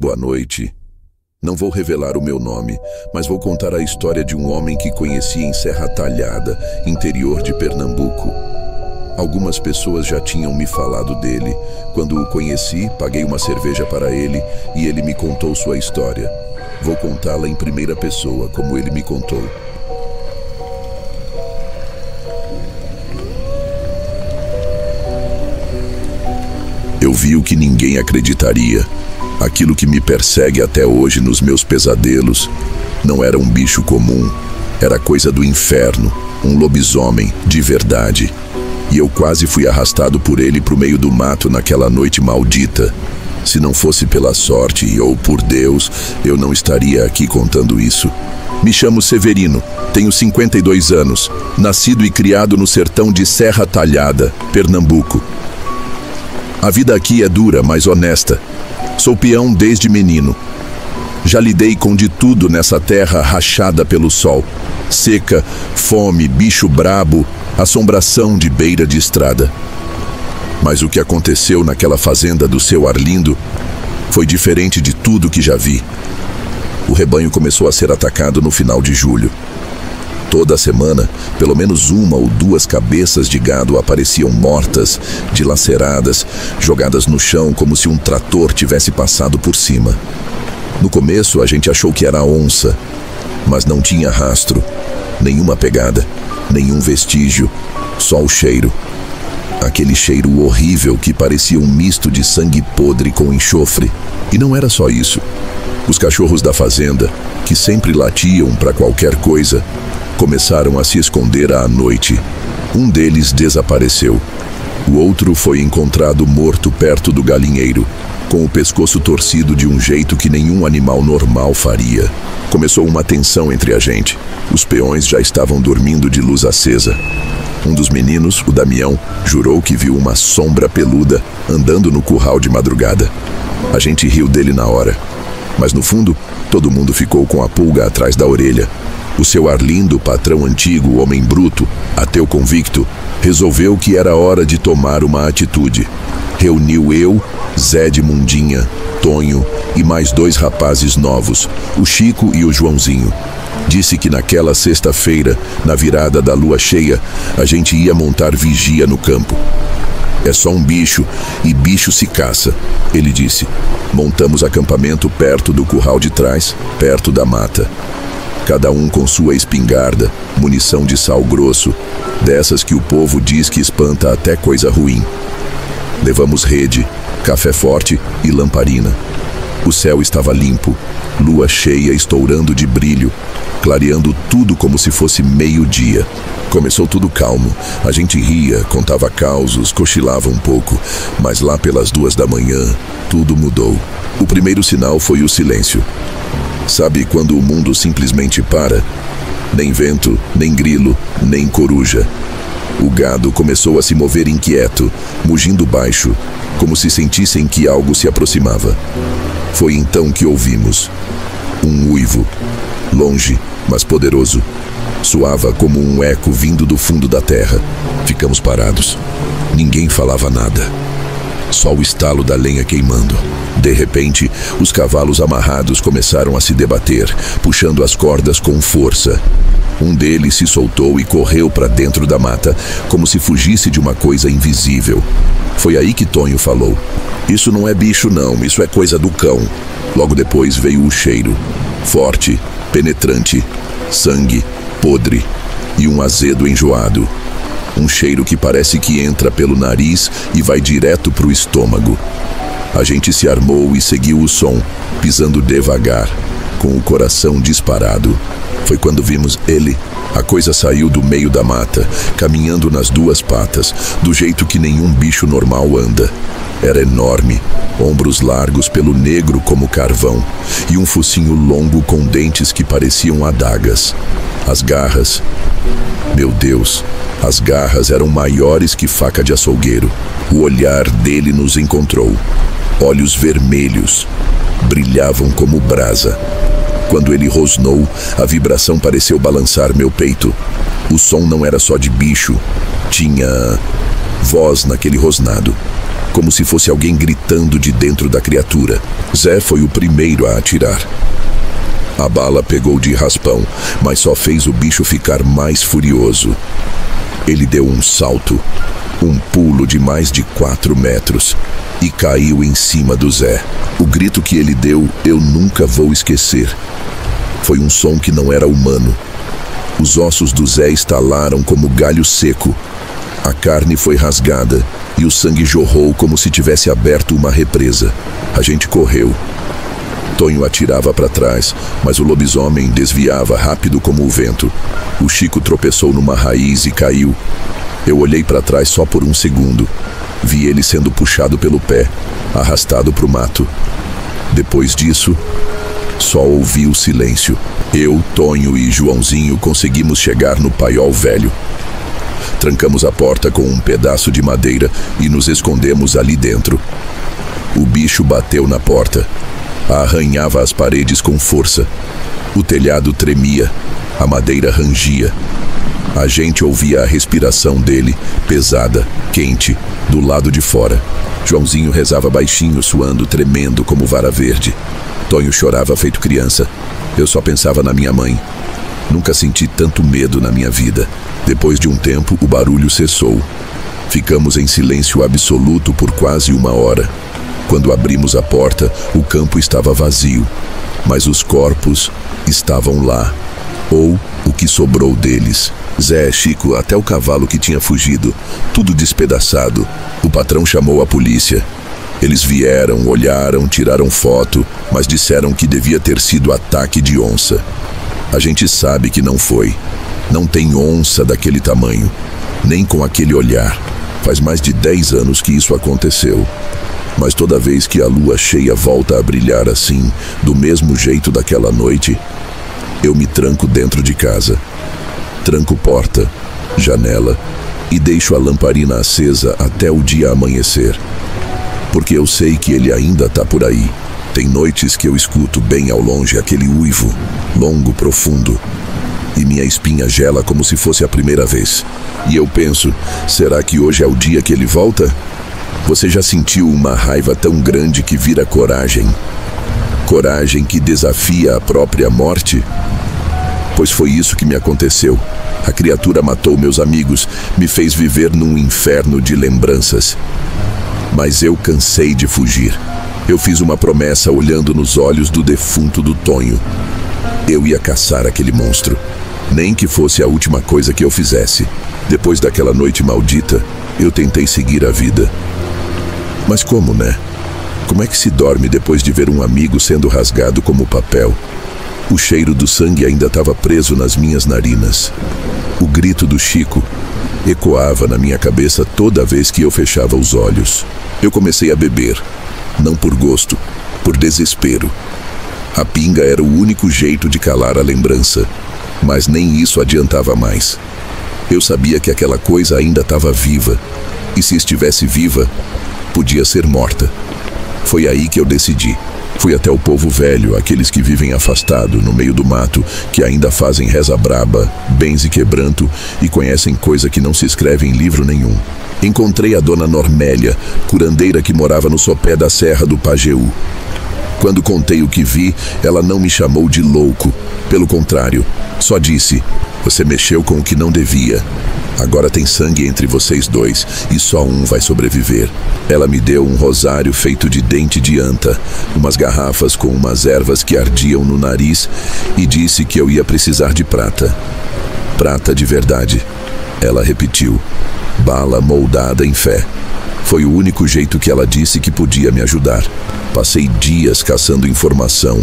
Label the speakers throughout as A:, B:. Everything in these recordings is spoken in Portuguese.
A: Boa noite. Não vou revelar o meu nome, mas vou contar a história de um homem que conheci em Serra Talhada, interior de Pernambuco. Algumas pessoas já tinham me falado dele. Quando o conheci, paguei uma cerveja para ele e ele me contou sua história. Vou contá-la em primeira pessoa, como ele me contou. Eu vi o que ninguém acreditaria. Aquilo que me persegue até hoje nos meus pesadelos não era um bicho comum, era coisa do inferno, um lobisomem de verdade. E eu quase fui arrastado por ele para o meio do mato naquela noite maldita. Se não fosse pela sorte ou por Deus, eu não estaria aqui contando isso. Me chamo Severino, tenho 52 anos, nascido e criado no sertão de Serra Talhada, Pernambuco. A vida aqui é dura, mas honesta. Sou peão desde menino. Já lidei com de tudo nessa terra rachada pelo sol. Seca, fome, bicho brabo, assombração de beira de estrada. Mas o que aconteceu naquela fazenda do seu Arlindo foi diferente de tudo que já vi. O rebanho começou a ser atacado no final de julho. Toda semana, pelo menos uma ou duas cabeças de gado apareciam mortas, dilaceradas, jogadas no chão como se um trator tivesse passado por cima. No começo, a gente achou que era onça, mas não tinha rastro, nenhuma pegada, nenhum vestígio, só o cheiro. Aquele cheiro horrível que parecia um misto de sangue podre com enxofre. E não era só isso. Os cachorros da fazenda, que sempre latiam para qualquer coisa, começaram a se esconder à noite. Um deles desapareceu. O outro foi encontrado morto perto do galinheiro, com o pescoço torcido de um jeito que nenhum animal normal faria. Começou uma tensão entre a gente. Os peões já estavam dormindo de luz acesa. Um dos meninos, o Damião, jurou que viu uma sombra peluda andando no curral de madrugada. A gente riu dele na hora. Mas no fundo, todo mundo ficou com a pulga atrás da orelha. O seu Arlindo, patrão antigo, homem bruto, ateu convicto, resolveu que era hora de tomar uma atitude. Reuniu eu, Zé de Mundinha, Tonho e mais dois rapazes novos, o Chico e o Joãozinho. Disse que naquela sexta-feira, na virada da lua cheia, a gente ia montar vigia no campo. É só um bicho, e bicho se caça, ele disse. Montamos acampamento perto do curral de trás, perto da mata. Cada um com sua espingarda, munição de sal grosso, dessas que o povo diz que espanta até coisa ruim. Levamos rede, café forte e lamparina. O céu estava limpo, lua cheia estourando de brilho, clareando tudo como se fosse meio-dia. Começou tudo calmo, a gente ria, contava causos, cochilava um pouco, mas lá pelas 2 da manhã, tudo mudou. O primeiro sinal foi o silêncio. Sabe quando o mundo simplesmente para? Nem vento, nem grilo, nem coruja. O gado começou a se mover inquieto, mugindo baixo, como se sentissem que algo se aproximava. Foi então que ouvimos um uivo, longe, mas poderoso. Soava como um eco vindo do fundo da terra. Ficamos parados. Ninguém falava nada. Só o estalo da lenha queimando. De repente, os cavalos amarrados começaram a se debater, puxando as cordas com força. Um deles se soltou e correu para dentro da mata, como se fugisse de uma coisa invisível. Foi aí que Tonho falou: "Isso não é bicho não, isso é coisa do cão." Logo depois veio o cheiro. Forte, penetrante, sangue, podre e um azedo enjoado. Um cheiro que parece que entra pelo nariz e vai direto para o estômago. A gente se armou e seguiu o som, pisando devagar, com o coração disparado. Foi quando vimos ele. A coisa saiu do meio da mata, caminhando nas 2 patas, do jeito que nenhum bicho normal anda. Era enorme, ombros largos pelo negro como carvão, e um focinho longo com dentes que pareciam adagas. As garras... Meu Deus, as garras eram maiores que faca de açougueiro. O olhar dele nos encontrou. Olhos vermelhos, brilhavam como brasa. Quando ele rosnou, a vibração pareceu balançar meu peito. O som não era só de bicho, tinha voz naquele rosnado. como se fosse alguém gritando de dentro da criatura. Zé foi o primeiro a atirar. A bala pegou de raspão, mas só fez o bicho ficar mais furioso. Ele deu um salto, um pulo de mais de 4 metros, e caiu em cima do Zé. O grito que ele deu eu nunca vou esquecer. Foi um som que não era humano. Os ossos do Zé estalaram como galho seco. A carne foi rasgada e o sangue jorrou como se tivesse aberto uma represa. A gente correu. Tonho atirava para trás, mas o lobisomem desviava rápido como o vento. O Chico tropeçou numa raiz e caiu. Eu olhei para trás só por um segundo. Vi ele sendo puxado pelo pé, arrastado para o mato. Depois disso, só ouvi o silêncio. Eu, Tonho e Joãozinho conseguimos chegar no paiol velho. Trancamos a porta com um pedaço de madeira e nos escondemos ali dentro. O bicho bateu na porta. Arranhava as paredes com força. O telhado tremia, a madeira rangia. A gente ouvia a respiração dele, pesada, quente, do lado de fora. Joãozinho rezava baixinho, suando, tremendo como vara verde. Tonho chorava feito criança. Eu só pensava na minha mãe. Nunca senti tanto medo na minha vida. Depois de um tempo, o barulho cessou. Ficamos em silêncio absoluto por quase 1 hora. Quando abrimos a porta, o campo estava vazio, mas os corpos estavam lá, ou o que sobrou deles. Zé, Chico, até o cavalo que tinha fugido, tudo despedaçado. O patrão chamou a polícia. Eles vieram, olharam, tiraram foto, mas disseram que devia ter sido ataque de onça. A gente sabe que não foi. Não tem onça daquele tamanho, nem com aquele olhar. Faz mais de 10 anos que isso aconteceu. Mas toda vez que a lua cheia volta a brilhar assim, do mesmo jeito daquela noite, eu me tranco dentro de casa. Tranco porta, janela e deixo a lamparina acesa até o dia amanhecer. Porque eu sei que ele ainda tá por aí. Tem noites que eu escuto bem ao longe aquele uivo, longo, profundo, e minha espinha gela como se fosse a primeira vez. E eu penso, será que hoje é o dia que ele volta? Você já sentiu uma raiva tão grande que vira coragem? Coragem que desafia a própria morte? Pois foi isso que me aconteceu. A criatura matou meus amigos, me fez viver num inferno de lembranças. Mas eu cansei de fugir. Eu fiz uma promessa olhando nos olhos do defunto do Tonho. Eu ia caçar aquele monstro, nem que fosse a última coisa que eu fizesse. Depois daquela noite maldita, eu tentei seguir a vida. Mas como, né? Como é que se dorme depois de ver um amigo sendo rasgado como papel? O cheiro do sangue ainda estava preso nas minhas narinas. O grito do Chico ecoava na minha cabeça toda vez que eu fechava os olhos. Eu comecei a beber, não por gosto, por desespero. A pinga era o único jeito de calar a lembrança, mas nem isso adiantava mais. Eu sabia que aquela coisa ainda estava viva, e se estivesse viva, podia ser morta. Foi aí que eu decidi. Fui até o povo velho, aqueles que vivem afastado, no meio do mato, que ainda fazem reza braba, benze quebranto e conhecem coisa que não se escreve em livro nenhum. Encontrei a dona Normélia, curandeira que morava no sopé da Serra do Pajeú. Quando contei o que vi, ela não me chamou de louco. Pelo contrário, só disse: "Você mexeu com o que não devia. Agora tem sangue entre vocês dois e só um vai sobreviver." Ela me deu um rosário feito de dente de anta, umas garrafas com umas ervas que ardiam no nariz e disse que eu ia precisar de prata. Prata de verdade. Ela repetiu: "Bala moldada em fé." Foi o único jeito que ela disse que podia me ajudar. Passei dias caçando informação.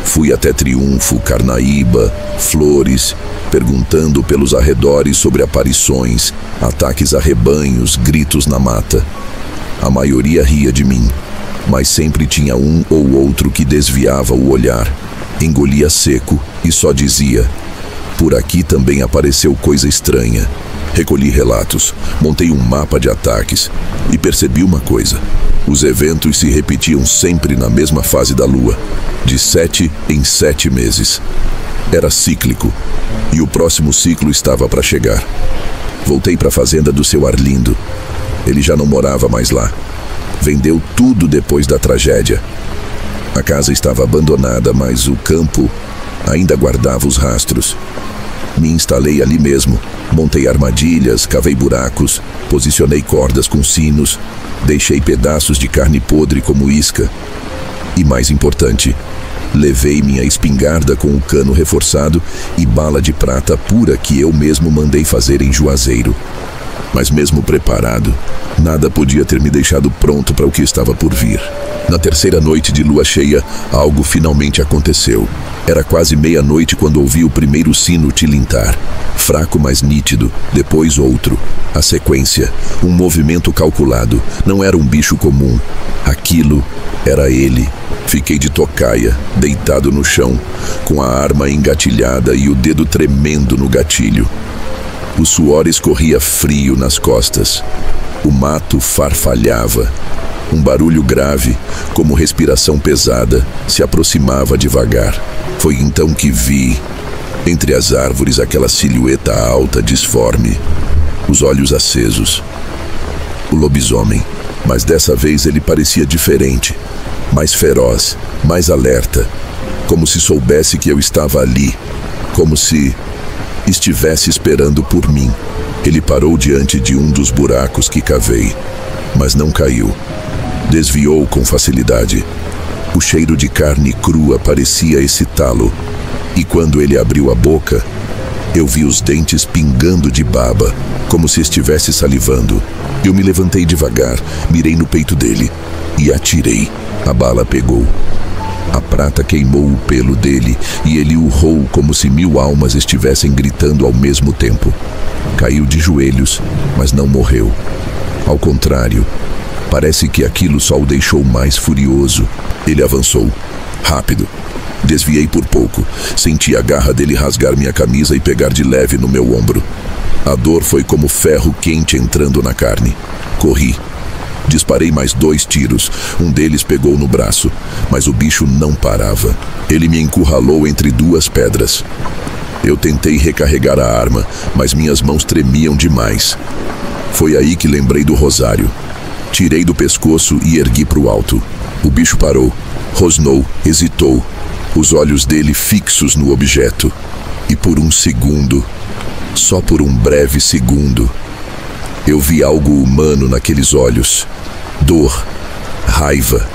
A: Fui até Triunfo, Carnaíba, Flores, perguntando pelos arredores sobre aparições, ataques a rebanhos, gritos na mata. A maioria ria de mim, mas sempre tinha um ou outro que desviava o olhar, engolia seco e só dizia: "Por aqui também apareceu coisa estranha." Recolhi relatos, montei um mapa de ataques e percebi uma coisa: os eventos se repetiam sempre na mesma fase da lua, de 7 em 7 meses. Era cíclico, e o próximo ciclo estava para chegar. Voltei para a fazenda do seu Arlindo. Ele já não morava mais lá. Vendeu tudo depois da tragédia. A casa estava abandonada, mas o campo ainda guardava os rastros. Me instalei ali mesmo, montei armadilhas, cavei buracos, posicionei cordas com sinos, deixei pedaços de carne podre como isca. E mais importante, levei minha espingarda com o cano reforçado e bala de prata pura que eu mesmo mandei fazer em Juazeiro. Mas mesmo preparado, nada podia ter me deixado pronto para o que estava por vir. Na terceira noite de lua cheia, algo finalmente aconteceu. Era quase meia-noite quando ouvi o primeiro sino tilintar. Fraco, mas nítido, depois outro. A sequência, um movimento calculado. Não era um bicho comum. Aquilo era ele. Fiquei de tocaia, deitado no chão, com a arma engatilhada e o dedo tremendo no gatilho. O suor escorria frio nas costas. O mato farfalhava. Um barulho grave, como respiração pesada, se aproximava devagar. Foi então que vi, entre as árvores, aquela silhueta alta, disforme, os olhos acesos. O lobisomem, mas dessa vez ele parecia diferente, mais feroz, mais alerta, como se soubesse que eu estava ali, como se estivesse esperando por mim. Ele parou diante de um dos buracos que cavei, mas não caiu. Desviou com facilidade. O cheiro de carne crua parecia excitá-lo, e quando ele abriu a boca, eu vi os dentes pingando de baba, como se estivesse salivando. Eu me levantei devagar, mirei no peito dele e atirei. A bala pegou. A prata queimou o pelo dele e ele urrou como se 1000 almas estivessem gritando ao mesmo tempo. Caiu de joelhos, mas não morreu. Ao contrário, parece que aquilo só o deixou mais furioso. Ele avançou, rápido. Desviei por pouco. Senti a garra dele rasgar minha camisa e pegar de leve no meu ombro. A dor foi como ferro quente entrando na carne. Corri. Disparei mais 2 tiros. Um deles pegou no braço, mas o bicho não parava. Ele me encurralou entre 2 pedras. Eu tentei recarregar a arma, mas minhas mãos tremiam demais. Foi aí que lembrei do rosário. Tirei do pescoço e ergui para o alto. O bicho parou, rosnou, hesitou, os olhos dele fixos no objeto. E por um segundo, só por um breve segundo, eu vi algo humano naqueles olhos. Dor, raiva,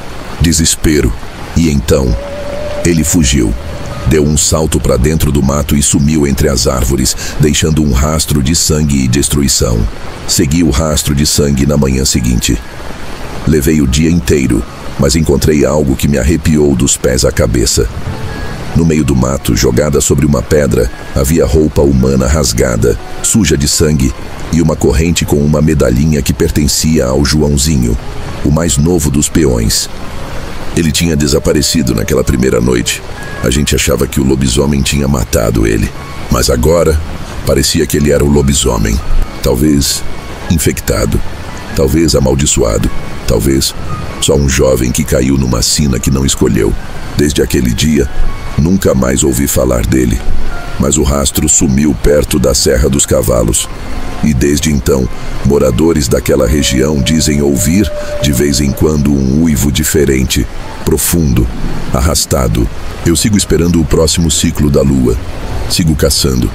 A: desespero. E então, ele fugiu. Deu um salto para dentro do mato e sumiu entre as árvores, deixando um rastro de sangue e destruição. Segui o rastro de sangue na manhã seguinte. Levei o dia inteiro, mas encontrei algo que me arrepiou dos pés à cabeça. No meio do mato, jogada sobre uma pedra, havia roupa humana rasgada, suja de sangue, e uma corrente com uma medalhinha que pertencia ao Joãozinho, o mais novo dos peões. Ele tinha desaparecido naquela primeira noite. A gente achava que o lobisomem tinha matado ele, mas agora parecia que ele era o lobisomem. Talvez infectado, talvez amaldiçoado, talvez só um jovem que caiu numa sina que não escolheu. Desde aquele dia, nunca mais ouvi falar dele, mas o rastro sumiu perto da Serra dos Cavalos. E desde então, moradores daquela região dizem ouvir, de vez em quando, um uivo diferente, profundo, arrastado. Eu sigo esperando o próximo ciclo da lua. Sigo caçando,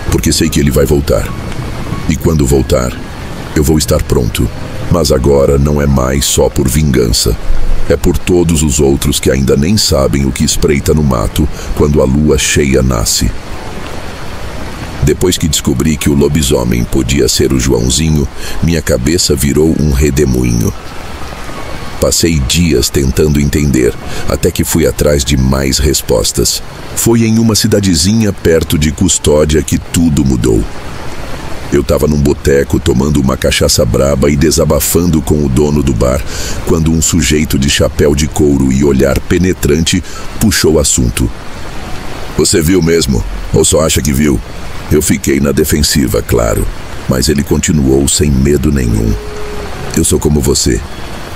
A: porque sei que ele vai voltar. E quando voltar, eu vou estar pronto. Mas agora não é mais só por vingança. É por todos os outros que ainda nem sabem o que espreita no mato quando a lua cheia nasce. Depois que descobri que o lobisomem podia ser o Joãozinho, minha cabeça virou um redemoinho. Passei dias tentando entender, até que fui atrás de mais respostas. Foi em uma cidadezinha perto de Custódia que tudo mudou. Eu estava num boteco tomando uma cachaça braba e desabafando com o dono do bar, quando um sujeito de chapéu de couro e olhar penetrante puxou o assunto. Você viu mesmo? Ou só acha que viu? Eu fiquei na defensiva, claro, mas ele continuou sem medo nenhum. Eu sou como você.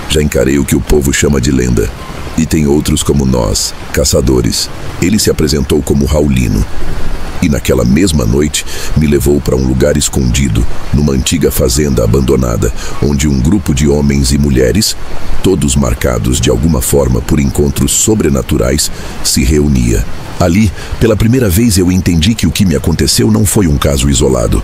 A: Já encarei o que o povo chama de lenda. E tem outros como nós, caçadores. Ele se apresentou como Raulino. E naquela mesma noite me levou para um lugar escondido, numa antiga fazenda abandonada, onde um grupo de homens e mulheres, todos marcados de alguma forma por encontros sobrenaturais, se reunia. Ali, pela primeira vez eu entendi que o que me aconteceu não foi um caso isolado.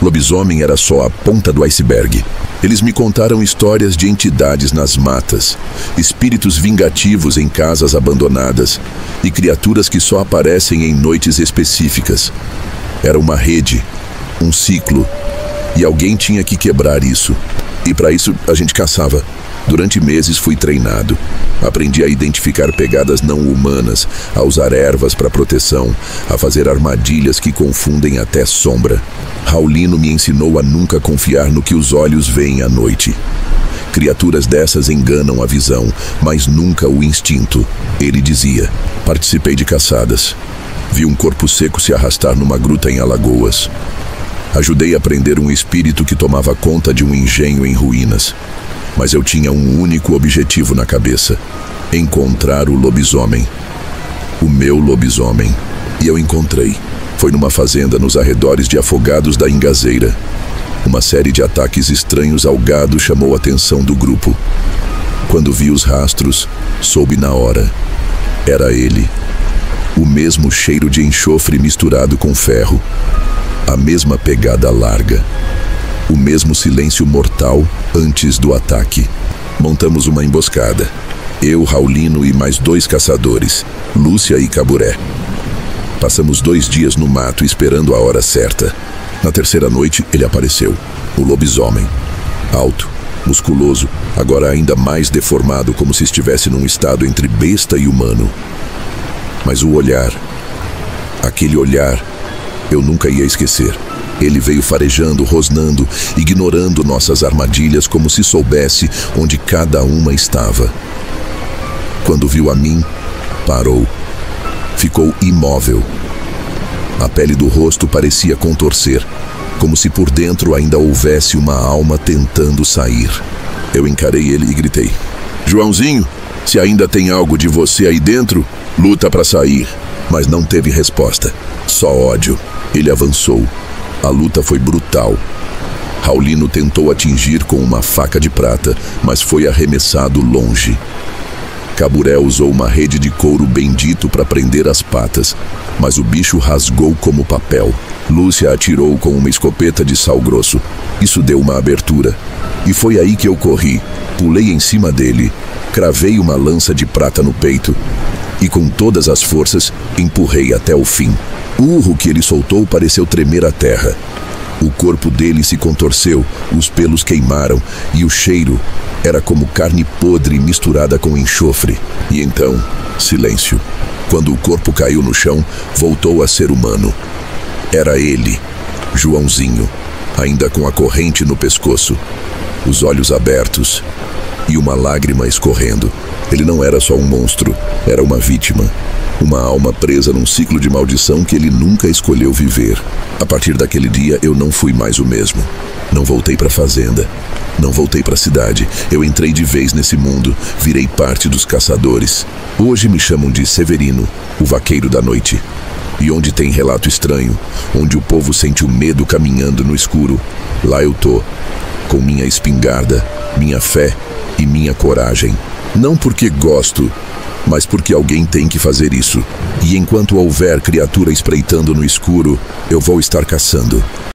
A: Lobisomem era só a ponta do iceberg. Eles me contaram histórias de entidades nas matas, espíritos vingativos em casas abandonadas e criaturas que só aparecem em noites específicas. Era uma rede, um ciclo, e alguém tinha que quebrar isso. E para isso a gente caçava. Durante meses fui treinado. Aprendi a identificar pegadas não humanas, a usar ervas para proteção, a fazer armadilhas que confundem até sombra. Raulino me ensinou a nunca confiar no que os olhos veem à noite. Criaturas dessas enganam a visão, mas nunca o instinto. Ele dizia: participei de caçadas. Vi um corpo seco se arrastar numa gruta em Alagoas. Ajudei a prender um espírito que tomava conta de um engenho em ruínas. Mas eu tinha um único objetivo na cabeça: encontrar o lobisomem. O meu lobisomem. E eu encontrei. Foi numa fazenda nos arredores de Afogados da Ingazeira. Uma série de ataques estranhos ao gado chamou a atenção do grupo. Quando vi os rastros, soube na hora. Era ele. O mesmo cheiro de enxofre misturado com ferro. A mesma pegada larga. O mesmo silêncio mortal antes do ataque. Montamos uma emboscada. Eu, Raulino e mais 2 caçadores, Lúcia e Caburé. Passamos 2 dias no mato esperando a hora certa. Na terceira noite, ele apareceu. O lobisomem. Alto, musculoso, agora ainda mais deformado, como se estivesse num estado entre besta e humano. Mas o olhar, aquele olhar, eu nunca ia esquecer. Ele veio farejando, rosnando, ignorando nossas armadilhas como se soubesse onde cada uma estava. Quando viu a mim, parou. Ficou imóvel. A pele do rosto parecia contorcer, como se por dentro ainda houvesse uma alma tentando sair. Eu encarei ele e gritei: Joãozinho, se ainda tem algo de você aí dentro, luta para sair. Mas não teve resposta, só ódio. Ele avançou. A luta foi brutal. Raulino tentou atingir com uma faca de prata, mas foi arremessado longe. Caburé usou uma rede de couro bendito para prender as patas, mas o bicho rasgou como papel. Lúcia atirou com uma escopeta de sal grosso. Isso deu uma abertura. E foi aí que eu corri. Pulei em cima dele, cravei uma lança de prata no peito e com todas as forças empurrei até o fim. O urro que ele soltou pareceu tremer a terra. O corpo dele se contorceu, os pelos queimaram e o cheiro era como carne podre misturada com enxofre. E então, silêncio. Quando o corpo caiu no chão, voltou a ser humano. Era ele, Joãozinho, ainda com a corrente no pescoço, os olhos abertos e uma lágrima escorrendo. Ele não era só um monstro, era uma vítima. Uma alma presa num ciclo de maldição que ele nunca escolheu viver. A partir daquele dia, eu não fui mais o mesmo. Não voltei para a fazenda. Não voltei para a cidade. Eu entrei de vez nesse mundo. Virei parte dos caçadores. Hoje me chamam de Severino, o vaqueiro da noite. E onde tem relato estranho, onde o povo sente o medo caminhando no escuro, lá eu tô, com minha espingarda, minha fé e minha coragem. Não porque gosto, mas porque alguém tem que fazer isso. E enquanto houver criatura espreitando no escuro, eu vou estar caçando.